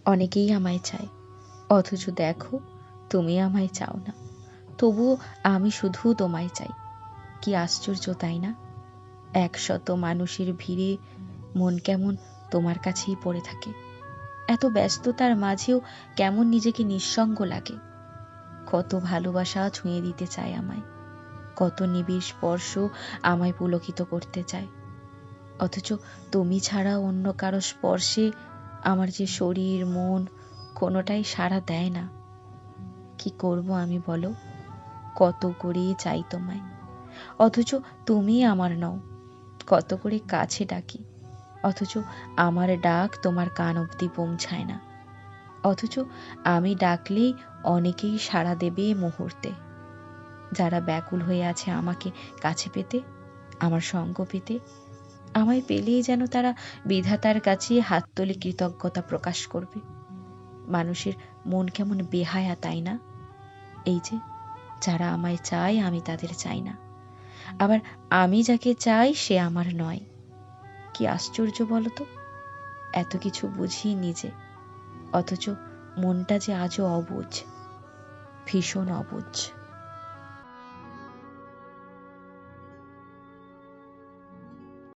অনেকেই আমায় চায়, অথচ দেখো তুমি আমায় চাও না। তবুও আমি শুধু তোমায় চাই। কি আশ্চর্য, তাই না? ১০০ মানুষের ভিড়ে মন কেমন তোমার কাছেই পড়ে থাকে। এত ব্যস্ততার মাঝেও কেমন নিজেকে নিঃসঙ্গ লাগে। কত ভালোবাসা ছুঁয়ে দিতে চায় আমায়, কত নিবিড় স্পর্শ আমায় পুলকিত করতে চায়। অথচ তুমি ছাড়া অন্য কারো স্পর্শে আমার যে শরীর মন কোনোটাই সাড়া দেয় না। কি করব আমি বলো? কত করে চাই তোমায়, অথচ তুমি আমার নও। কত করে কাছে ডাকি, অথচ আমার ডাক তোমার কান অবধি পৌঁছায় না। অথচ আমি ডাকলেই অনেকেই সাড়া দেবে মুহূর্তে, যারা ব্যাকুল হয়ে আছে আমাকে কাছে পেতে, আমার সঙ্গ পেতে। আমায় পেলেই যেন তারা বিধাতার কাছে হাত তুলে কৃতজ্ঞতা প্রকাশ করবে। মানুষের মন কেমন বেহায়া, তাই না? এই যে যারা আমায় চায় আমি তাদের চাই না, আবার আমি যাকে চাই সে আমার নয়। কি আশ্চর্য বলো তো! এত কিছু বুঝি নিজে, অথচ মনটা যে আজও অবুঝ, ভীষণ অবুঝ।